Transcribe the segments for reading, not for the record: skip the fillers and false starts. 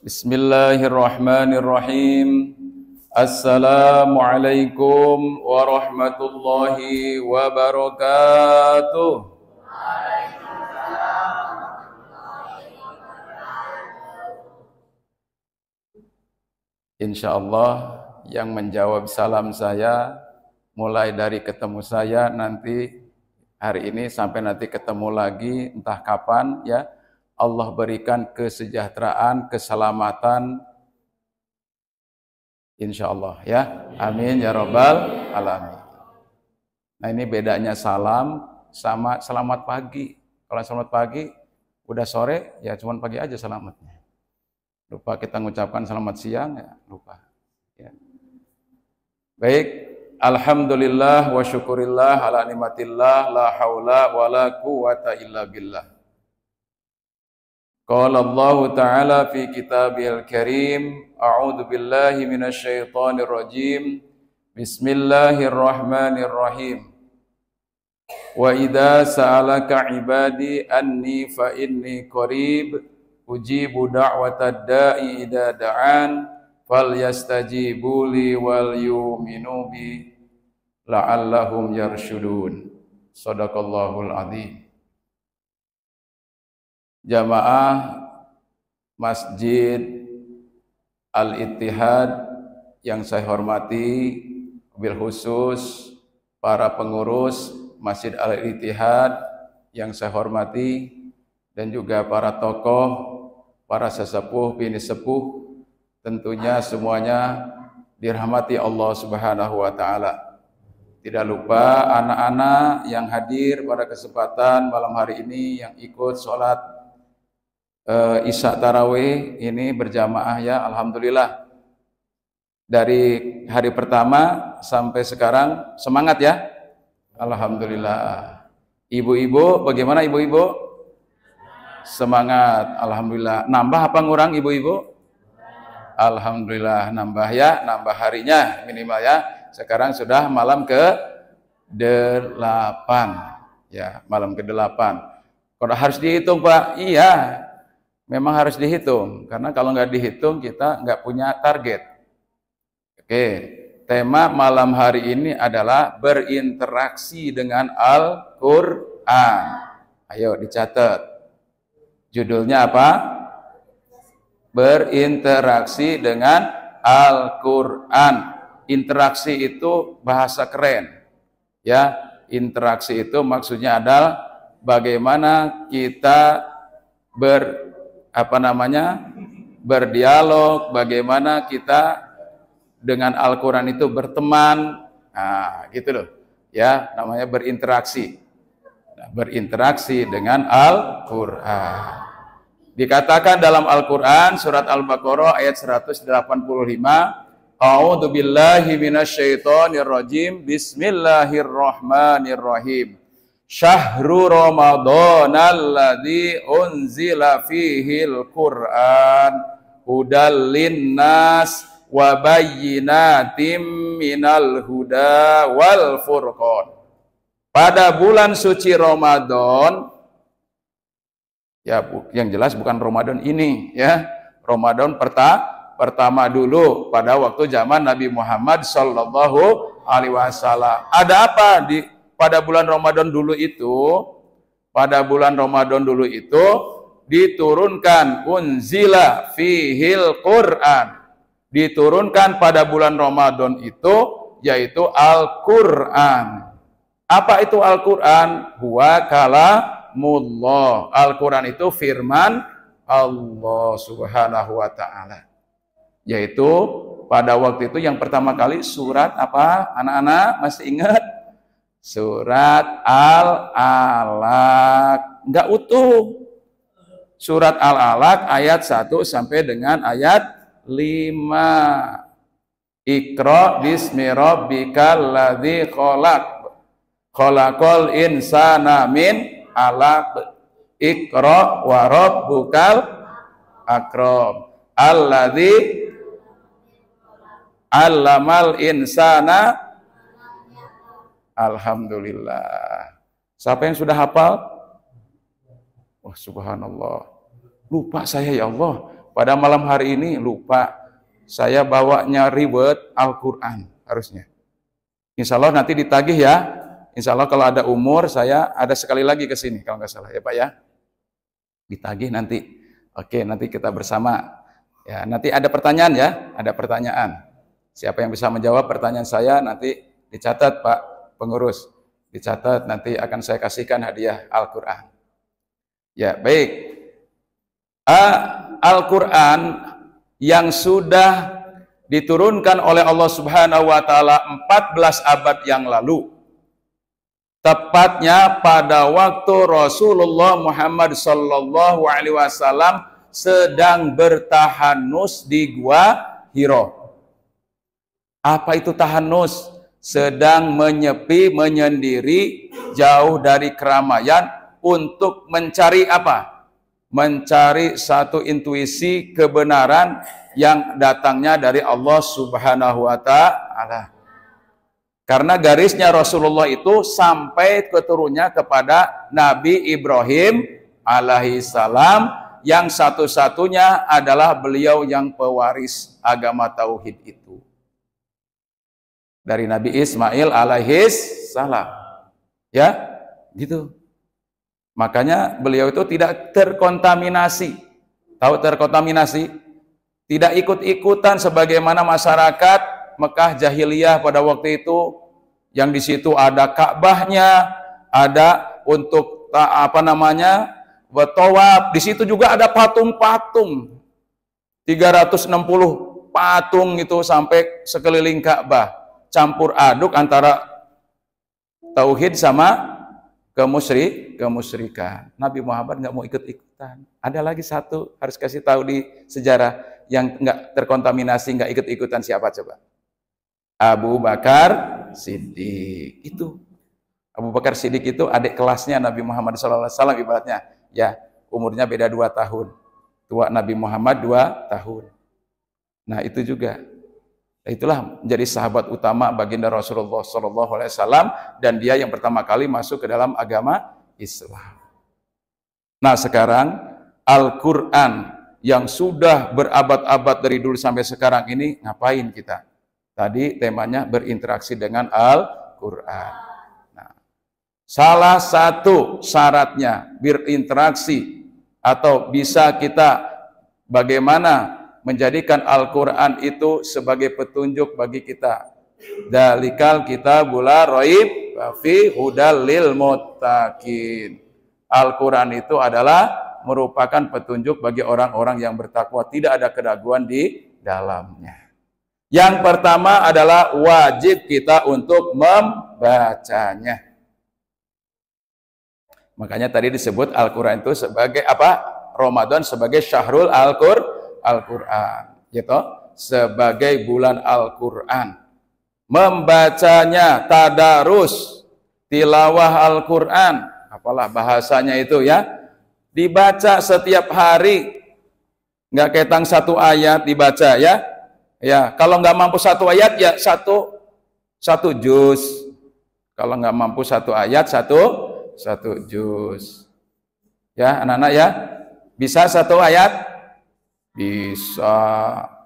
Bismillahirrahmanirrahim. Assalamualaikum warahmatullahi wabarakatuh. Insya Allah yang menjawab salam saya mulai dari ketemu saya nanti hari ini sampai nanti ketemu lagi entah kapan ya, Allah berikan kesejahteraan, keselamatan insya Allah ya, amin ya rabbal alamin. Nah ini bedanya salam sama selamat pagi. Kalau selamat pagi udah sore ya cuman pagi aja selamatnya. Lupa kita mengucapkan selamat siang ya, lupa ya. Baik, alhamdulillah wa syukurillah ala nikmatillah la haula wa la quwata illa billah. Qala Allah Ta'ala fi kitabil karim, a'udzu billahi minasy syaithanir rajim. Bismillahirrahmanirrahim. Wa idza sa'alaka ibadi anni fa inni qarib ujibu da'watad da'i idza da'an falyastajibu li wal yu'minu bi la'allahum yarshudun. Shadaqallahul azim. Jamaah Masjid Al-Ittihad yang saya hormati, wabil khusus para pengurus Masjid Al-Ittihad yang saya hormati, dan juga para tokoh, para sesepuh, bini sepuh, tentunya semuanya dirahmati Allah Subhanahu wa Ta'ala. Tidak lupa anak-anak yang hadir pada kesempatan malam hari ini yang ikut sholat Isya Tarawih ini berjamaah ya, alhamdulillah. Dari hari pertama sampai sekarang semangat ya, alhamdulillah. Ibu-ibu bagaimana ibu-ibu? Semangat, alhamdulillah. Nambah apa ngurang ibu-ibu? Alhamdulillah nambah ya, nambah harinya minimal ya. Sekarang sudah malam ke-8 ya, malam ke-8. Kalau harus dihitung Pak, iya. Memang harus dihitung, karena kalau nggak dihitung kita nggak punya target. Oke, tema malam hari ini adalah berinteraksi dengan Al-Quran. Ayo dicatat. Judulnya apa? Berinteraksi dengan Al-Quran. Interaksi itu bahasa keren. Ya, interaksi itu maksudnya adalah bagaimana kita berdialog, bagaimana kita dengan Al-Quran itu berteman, nah gitu loh ya, namanya berinteraksi. Nah, berinteraksi dengan Al-Quran. Dikatakan dalam Al-Quran surat Al-Baqarah ayat 185, a'udzu billahi minasyaitonir rajim, bismillahirrahmanirrahim. Syahrul Ramadan alladzi unzila fihil Qur'an hudal linnas wa bayyinatim minal huda wal furqan. Pada bulan suci Ramadan, ya yang jelas bukan Ramadan ini ya, Ramadan pertama dulu pada waktu zaman Nabi Muhammad sallallahu alaihi wasallam. Ada apa pada bulan Ramadan dulu itu? Pada bulan Ramadan dulu itu diturunkan unzila fihil Qur'an. Diturunkan pada bulan Ramadan itu yaitu Al-Qur'an. Apa itu Al-Qur'an? Huwa kalamullah. Al-Qur'an itu firman Allah Subhanahu wa Ta'ala. Yaitu pada waktu itu yang pertama kali surat apa? Anak-anak masih ingat? Surat Al-Alaq, enggak utuh. Surat Al-Alaq ayat 1 sampai dengan ayat 5. Iqra bismi rabbikal ladzi khalaq. Khalaqal insana min 'alaq. Iqra wa rabbukal akram. Alladzi 'allamal insana. Alhamdulillah. Siapa yang sudah hafal? Wah, subhanallah. Lupa saya ya Allah. pada malam hari ini lupa. Saya bawanya ribet Al-Quran harusnya. Insya Allah nanti ditagih ya. Insya Allah kalau ada umur saya ada sekali lagi ke sini kalau nggak salah ya Pak ya. Ditagih nanti. Oke, nanti kita bersama. Ya, nanti ada pertanyaan ya, ada pertanyaan. Siapa yang bisa menjawab pertanyaan saya nanti dicatat Pak pengurus. Dicatat, nanti akan saya kasihkan hadiah Al-Quran. Ya, baik. Al-Quran yang sudah diturunkan oleh Allah Subhanahu wa Ta'ala 14 abad yang lalu, tepatnya pada waktu Rasulullah Muhammad Sallallahu Alaihi Wasallam sedang bertahanus di Gua Hiro. Apa itu tahanus? Sedang menyepi, menyendiri, jauh dari keramaian untuk mencari apa? Mencari satu intuisi kebenaran yang datangnya dari Allah Subhanahu wa Ta'ala. Karena garisnya Rasulullah itu sampai keturunnya kepada Nabi Ibrahim alaihissalam, yang satu-satunya adalah beliau yang pewaris agama tauhid itu. Dari Nabi Ismail alaihissalam. Ya, gitu. Makanya beliau itu tidak terkontaminasi. Tahu terkontaminasi? Tidak ikut-ikutan sebagaimana masyarakat Mekah jahiliyah pada waktu itu, yang di situ ada Ka'bahnya, ada untuk bertawaf. Di situ juga ada patung-patung. 360 patung itu sampai sekeliling Ka'bah. Campur aduk antara tauhid sama kemusyrikan. Nabi Muhammad nggak mau ikut-ikutan. Ada lagi satu harus kasih tahu di sejarah yang nggak terkontaminasi, nggak ikut-ikutan, siapa coba? Abu Bakar Siddiq. Itu Abu Bakar Siddiq itu adik kelasnya Nabi Muhammad SAW ibaratnya. Ya, umurnya beda 2 tahun. Tua Nabi Muhammad 2 tahun. Nah itu juga. Itulah menjadi sahabat utama baginda Rasulullah SAW, dan dia yang pertama kali masuk ke dalam agama Islam. Nah sekarang Al-Quran yang sudah berabad-abad dari dulu sampai sekarang ini ngapain kita? Tadi temanya berinteraksi dengan Al-Quran. Nah, salah satu syaratnya berinteraksi atau bisa kita bagaimana menjadikan Al-Quran itu sebagai petunjuk bagi kita. Dalikal kitabul la raib fi hudal lil muttaqin. Al-Quran itu adalah merupakan petunjuk bagi orang-orang yang bertakwa, tidak ada keraguan di dalamnya. Yang pertama adalah wajib kita untuk membacanya. Makanya tadi disebut Al-Quran itu sebagai apa? Ramadan sebagai syahrul Al-Quran, gitu, sebagai bulan Al-Quran. Membacanya tadarus, tilawah Al-Quran, apalah bahasanya itu ya, dibaca setiap hari, nggak ketang 1 ayat dibaca ya. Ya, kalau nggak mampu 1 ayat ya satu juz. Kalau nggak mampu 1 ayat satu juz. Ya, anak-anak ya, bisa 1 ayat. Bisa,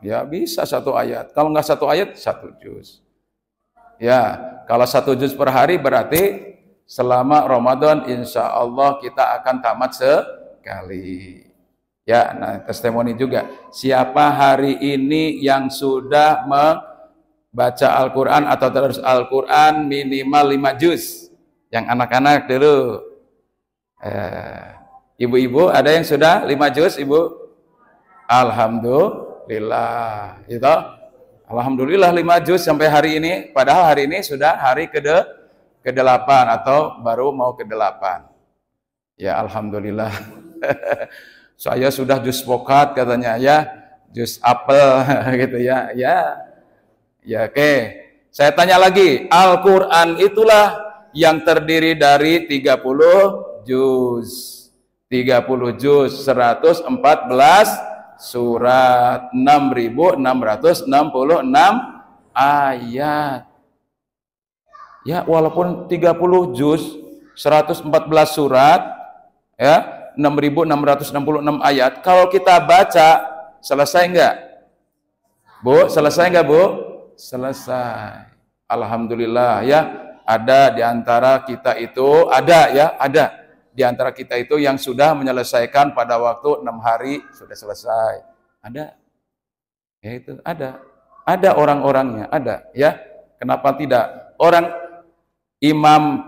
ya bisa 1 ayat. Kalau nggak 1 ayat, 1 juz. Ya, kalau 1 juz per hari berarti selama Ramadan insya Allah kita akan tamat sekali. Ya, nah testimoni juga. Siapa hari ini yang sudah membaca Al-Quran atau terus Al-Quran minimal 5 juz? Yang anak-anak dulu. Ibu-ibu ada yang sudah 5 juz, Ibu? Alhamdulillah, gitu. Alhamdulillah 5 juz sampai hari ini. Padahal hari ini sudah hari ke-8 atau baru mau ke-8. Ya alhamdulillah. Saya sudah juz pokat katanya ya, juz apel gitu ya. Ya oke. Saya tanya lagi, Al-Qur'an itulah yang terdiri dari 30 juz. 30 juz, 114 surat, 6.666 ayat. Ya, walaupun 30 juz, 114 surat, ya, 6.666 ayat. Kalau kita baca Selesai enggak? Bu, selesai enggak, Bu? Selesai. Alhamdulillah ya, ada di antara kita itu, ada ya, ada di antara kita itu yang sudah menyelesaikan pada waktu 6 hari sudah selesai. Ada. Ya itu, ada. Ada orang-orangnya, ada ya. Kenapa tidak? Orang Imam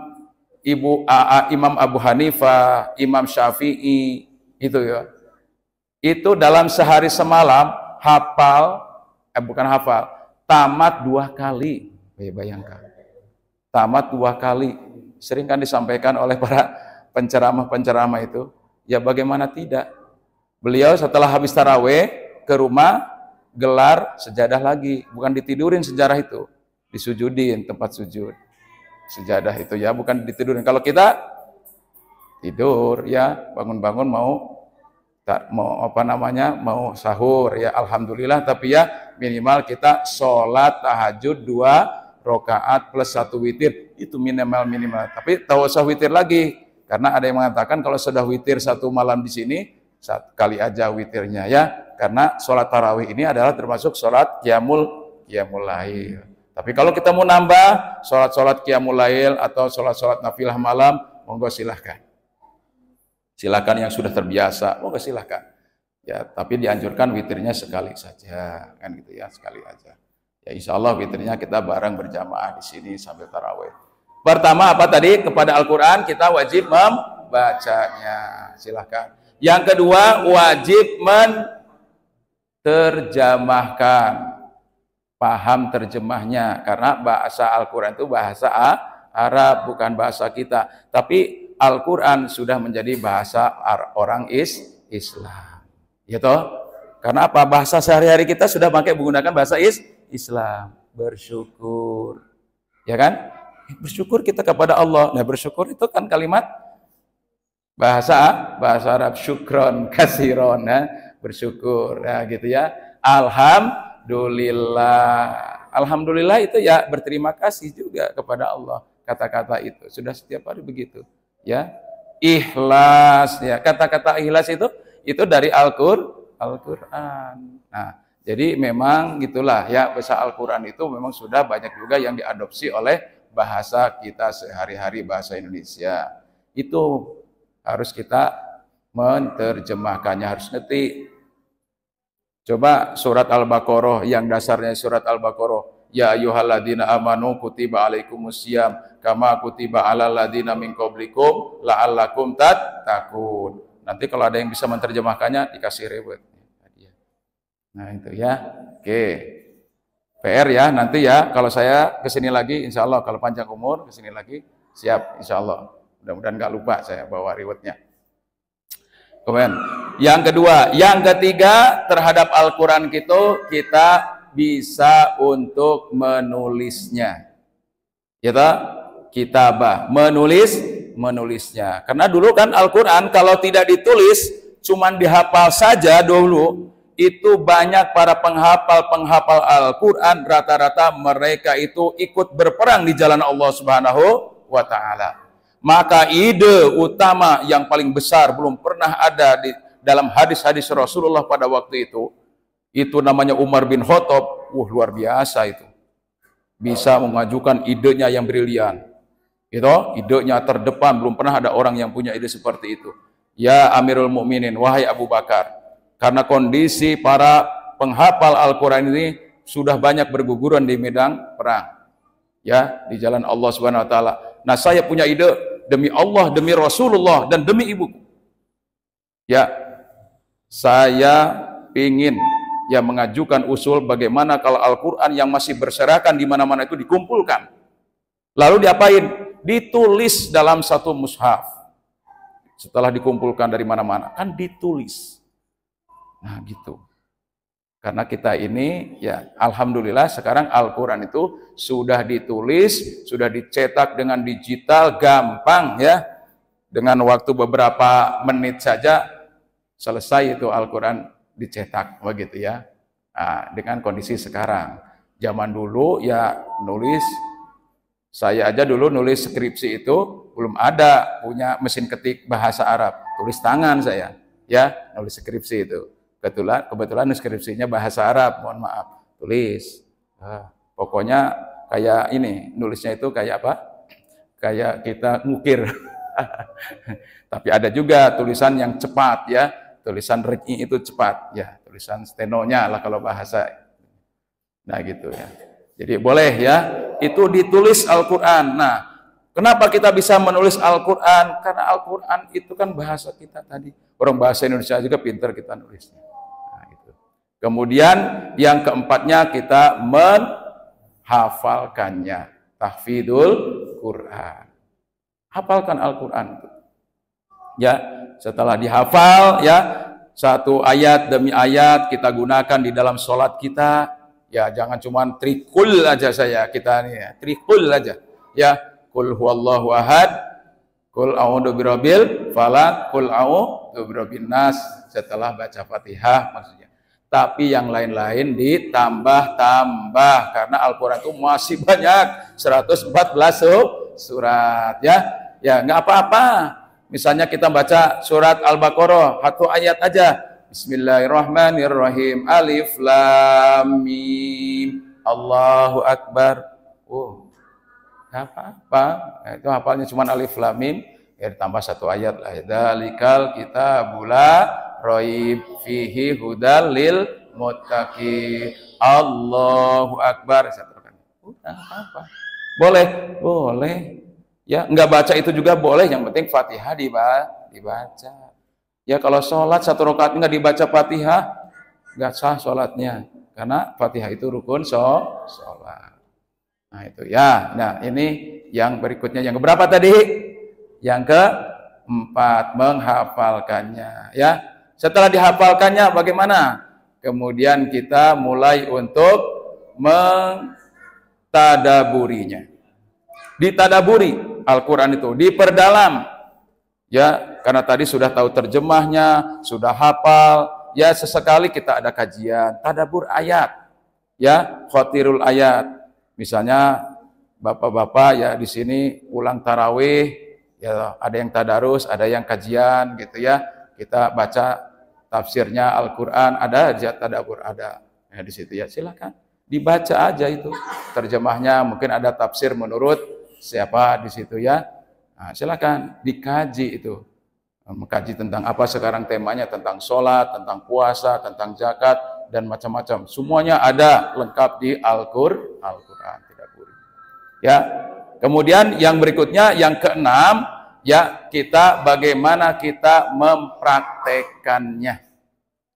Imam Abu Hanifah, Imam Syafi'i itu ya. Itu dalam sehari semalam hafal, bukan hafal, tamat 2 kali. Bayangkan, tamat 2 kali. Sering kan disampaikan oleh para penceramah-penceramah itu. Ya bagaimana tidak? Beliau setelah habis taraweh ke rumah, gelar sejadah lagi. Bukan ditidurin sejarah itu, disujudin tempat sujud. Sejadah itu ya, bukan ditidurin. Kalau kita tidur ya, bangun-bangun mau apa namanya, mau sahur ya, alhamdulillah. Tapi ya minimal kita sholat tahajud 2 rakaat plus 1 witir, itu minimal. Tapi tak usah witir lagi, karena ada yang mengatakan kalau sudah witir 1 malam di sini, 1 kali aja witirnya ya, karena sholat tarawih ini adalah termasuk sholat qiyamul lail. Tapi kalau kita mau nambah sholat qiyamul lail atau sholat nafilah malam, monggo silahkan. Silakan yang sudah terbiasa, monggo silahkan. Ya, tapi dianjurkan witirnya sekali saja, kan gitu ya, sekali aja. Ya insya Allah witirnya kita bareng berjamaah di sini sambil tarawih. Pertama apa tadi? Kepada Al-Quran kita wajib membacanya, silahkan. Yang kedua wajib menterjemahkan, paham terjemahnya, karena bahasa Al-Quran itu bahasa Arab, bukan bahasa kita. Tapi Al-Quran sudah menjadi bahasa orang Islam, gitu. Karena apa? Bahasa sehari-hari kita sudah pakai menggunakan bahasa Islam. Bersyukur, ya kan? Bersyukur kita kepada Allah. Nah, bersyukur itu kan kalimat bahasa Arab, syukron kasiron, nah, bersyukur, nah gitu ya. Alhamdulillah itu ya berterima kasih juga kepada Allah. Kata-kata itu sudah setiap hari begitu. Ya, ikhlas ya, kata-kata ikhlas itu dari Al-Qur'an. Nah, jadi memang gitulah ya, bahasa Al-Qur'an itu memang sudah banyak juga yang diadopsi oleh bahasa kita sehari-hari, bahasa Indonesia. Itu harus kita menerjemahkannya, harus ngerti. Coba surat Al-Baqarah, yang dasarnya surat Al-Baqarah, ya ayyuhalladzina amanu kutiba alaikumusiyam kama kutiba alal ladzina min qablikum la'allakum tattaqun. Nanti kalau ada yang bisa menerjemahkannya dikasih reward. Nah itu ya. Oke. PR ya, nanti ya kalau saya kesini lagi insya Allah, kalau panjang umur kesini lagi, siap insya Allah. Mudah-mudahan nggak lupa saya bawa rewardnya. Kemudian yang kedua, yang ketiga, terhadap Al-Quran kita bisa untuk menulisnya. Kitabah, menulisnya. Karena dulu kan Al-Quran kalau tidak ditulis, cuman dihafal saja dulu, itu banyak para penghafal Al-Quran, rata-rata mereka itu ikut berperang di jalan Allah Subhanahu wa Ta'ala. Maka ide utama yang paling besar belum pernah ada di dalam hadis-hadis Rasulullah pada waktu itu namanya Umar bin Khattab. Luar biasa itu, bisa mengajukan idenya yang brilian. Idenya terdepan, belum pernah ada orang yang punya ide seperti itu. Ya Amirul Mukminin, wahai Abu Bakar, karena kondisi para penghafal Al-Quran ini sudah banyak berguguran di medan perang, ya, di jalan Allah Subhanahu wa Ta'ala. Nah, saya punya ide, demi Allah, demi Rasulullah, dan demi ibuku. Ya, saya ingin ya mengajukan usul bagaimana kalau Al-Quran yang masih berserakan di mana-mana itu dikumpulkan. Lalu diapain? Ditulis dalam satu mushaf. Setelah dikumpulkan dari mana-mana, kan ditulis. Nah gitu. Karena kita ini ya alhamdulillah sekarang Al-Quran itu sudah ditulis, sudah dicetak dengan digital, gampang ya. Dengan waktu beberapa menit saja selesai itu Al-Quran dicetak begitu ya. Nah, dengan kondisi sekarang. Zaman dulu ya nulis, saya aja dulu nulis skripsi itu belum ada punya mesin ketik bahasa Arab, tulis tangan saya ya, nulis skripsi itu. Kebetulan skripsinya bahasa Arab, mohon maaf. Tulis. Pokoknya kayak ini, nulisnya itu kayak apa? Kayak kita ngukir. Tapi ada juga tulisan yang cepat ya. Tulisan reki itu cepat ya. Tulisan stenonya lah kalau bahasa. Nah gitu ya. Jadi boleh ya. Itu ditulis Al-Quran. Nah, kenapa kita bisa menulis Al-Quran? Karena Al-Quran itu kan bahasa kita tadi. Orang bahasa Indonesia juga pintar kita nulisnya. Nah, gitu. Kemudian yang keempatnya kita menghafalkannya. Tahfidul Quran. Hafalkan Al-Quran. Ya, setelah dihafal ya, satu ayat demi ayat kita gunakan di dalam sholat kita. Ya, jangan cuma trikul aja kita nih ya. Trikul aja. Ya, qul huwallahu ahad, qul a'udzu birabbil falaq, qul a'udzu birabbin nas setelah baca Fatihah maksudnya. Tapi yang lain-lain ditambah-tambah karena Al-Qur'an itu masih banyak, 114 surat ya. Ya, enggak apa-apa. Misalnya kita baca surat Al-Baqarah, satu ayat aja. Bismillahirrahmanirrahim. Alif lam mim. Allahu akbar. Oh, apa-apa. Itu hafalnya cuma alif lam mim, ya ditambah satu ayat lah. Dzalikal kitabul la raib fihi hudal lil muttaqin. Allahu akbar. Udah apa? Boleh. Ya, enggak baca itu juga boleh, yang penting Fatihah dibaca. Ya kalau sholat satu rakaat nggak dibaca Fatihah, nggak sah sholatnya. Karena Fatihah itu rukun sholat. Nah itu ya. Nah ini yang berikutnya. Yang keberapa tadi? Yang keempat, menghafalkannya. Ya. Setelah dihafalkannya bagaimana? Kemudian kita mulai untuk mentadaburinya. Ditadaburi Al-Quran itu, diperdalam. Ya, karena tadi sudah tahu terjemahnya, sudah hafal, ya sesekali kita ada kajian, tadabbur ayat, ya, khotirul ayat. Misalnya bapak-bapak ya di sini ulang tarawih, ya ada yang tadarus, ada yang kajian gitu ya. Kita baca tafsirnya Al-Quran, ada aja tadabbur ada. Ya di situ ya silakan dibaca aja itu terjemahnya, mungkin ada tafsir menurut siapa di situ ya. Nah, silakan dikaji itu, mengkaji tentang apa sekarang temanya, tentang sholat, tentang puasa, tentang zakat dan macam-macam. Semuanya ada lengkap di Al-Quran. Tidak boleh. Ya. Kemudian yang berikutnya, yang keenam, ya kita bagaimana kita mempraktekannya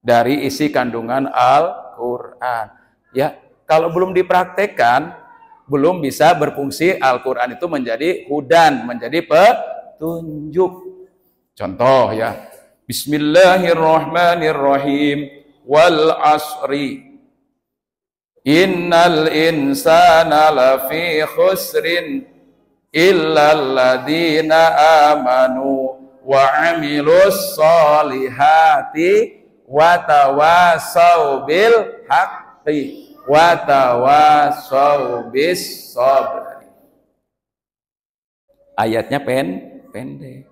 dari isi kandungan Al-Quran. Ya, kalau belum dipraktekkan, belum bisa berfungsi Al-Quran itu menjadi hudan, menjadi petunjuk. Contoh ya, Bismillahirrahmanirrahim. Wal asri innal insana lafi khusrin illal ladina amanu wa amilus solihati wa tawasaw bil haqqi wa tawasaw bis sabr. Ayatnya pendek,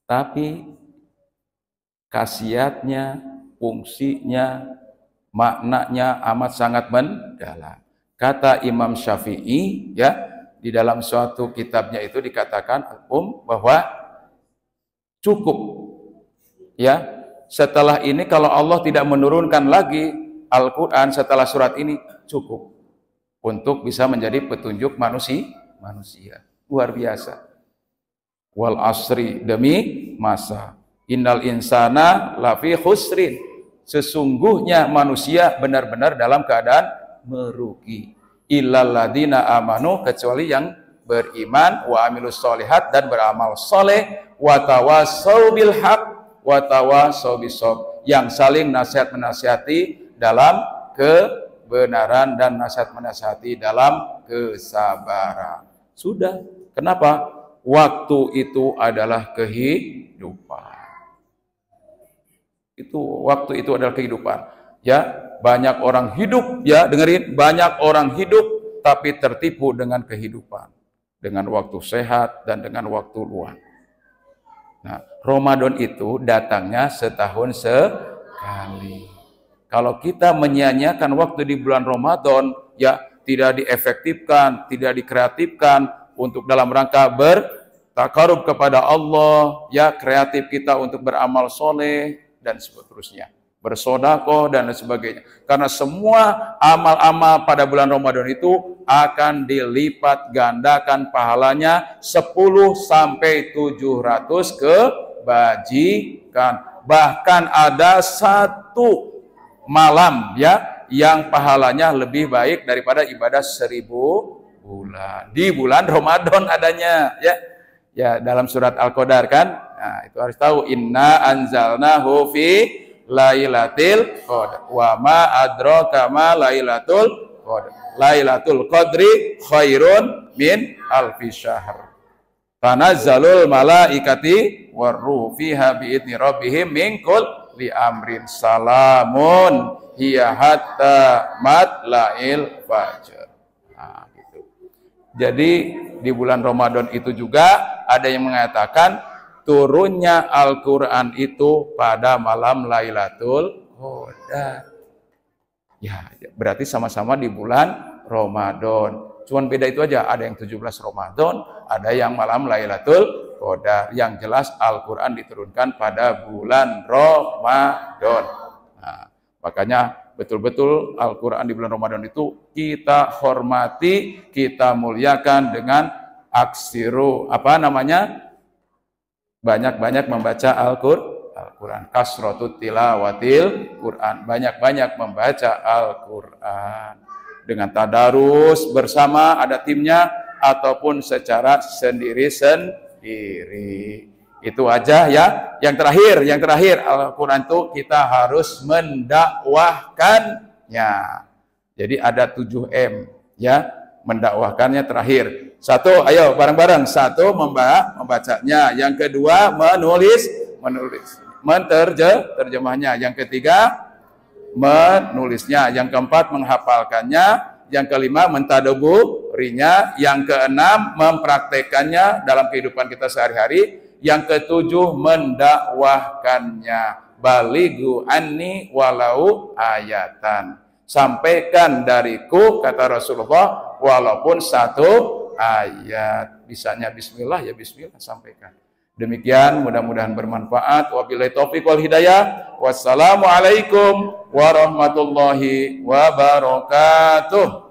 tapi khasiatnya, fungsinya, maknanya amat sangat mendalam. Kata Imam Syafi'i ya, di dalam suatu kitabnya itu dikatakan bahwa cukup ya, setelah ini kalau Allah tidak menurunkan lagi Al-Quran setelah surat ini, cukup untuk bisa menjadi petunjuk manusia. Luar biasa. Wal asri, demi masa. Innal insana lafi khusrin. Sesungguhnya manusia benar-benar dalam keadaan merugi. Illal ladina amanu, kecuali yang beriman, wa amilus solihat, dan beramal soleh, wa tawasaw bil haq, wa tawasaw bis sabr, yang saling nasihat-menasihati dalam kebenaran dan nasihat-menasihati dalam kesabaran. Sudah. Kenapa? Waktu itu adalah kehidupan. Waktu itu adalah kehidupan. Ya, banyak orang hidup, ya dengerin, banyak orang hidup tapi tertipu dengan kehidupan, dengan waktu sehat dan dengan waktu luang. Nah, Ramadan itu datangnya setahun sekali. Kalau kita menyia-nyiakan waktu di bulan Ramadan, ya tidak diefektifkan, tidak dikreatifkan untuk dalam rangka bertakarub kepada Allah, ya kreatif kita untuk beramal soleh dan seterusnya, bersodakoh dan sebagainya. Karena semua amal-amal pada bulan Ramadan itu akan dilipat gandakan pahalanya 10 sampai 700 kebajikan. Bahkan ada satu malam ya yang pahalanya lebih baik daripada ibadah 1000 bulan. Di bulan Ramadan adanya ya dalam surat Al-Qadar kan. Nah, itu harus tahu, inna anzalnahu fi lailatul qadar wa ma adraka ma lailatul qadar. Lailatul qadri khairun min alfi syahr. Tanazzalul malaikati warruhu fiha biidzni rabbihim min kulli amrin salamun hiya hatta matla'il fajr. Nah, gitu. Jadi di bulan Ramadan itu juga ada yang mengatakan turunnya Al-Quran itu pada malam Lailatul Qadar. Ya, berarti sama-sama di bulan Ramadan. Cuman beda itu aja, ada yang 17 Ramadan, ada yang malam Lailatul Qadar. Yang jelas Al-Quran diturunkan pada bulan Ramadan. Nah, makanya betul-betul Al-Quran di bulan Ramadan itu kita hormati, kita muliakan dengan aksiru, banyak-banyak membaca Al-Quran. Kasratut tilawatil Quran, banyak-banyak membaca Al-Quran. Dengan tadarus bersama, ada timnya, ataupun secara sendiri-sendiri. Itu aja ya. Yang terakhir Al-Quran itu kita harus mendakwahkannya. Jadi ada 7M ya, mendakwahkannya terakhir. Satu, ayo bareng-bareng. Satu, membacanya. Yang kedua, menulis. Terjemahnya. Yang ketiga, menulisnya. Yang keempat, menghafalkannya. Yang kelima, mentadaburinya. Yang keenam, mempraktekannya dalam kehidupan kita sehari-hari. Yang ketujuh, mendakwahkannya. Balighu anni walau ayatan. Sampaikan dariku, kata Rasulullah, walaupun satu ayat. Bisanya bismillah, ya bismillah, sampaikan. Demikian, mudah-mudahan bermanfaat. Wabillahi taufiq wal hidayah. Wassalamualaikum warahmatullahi wabarakatuh.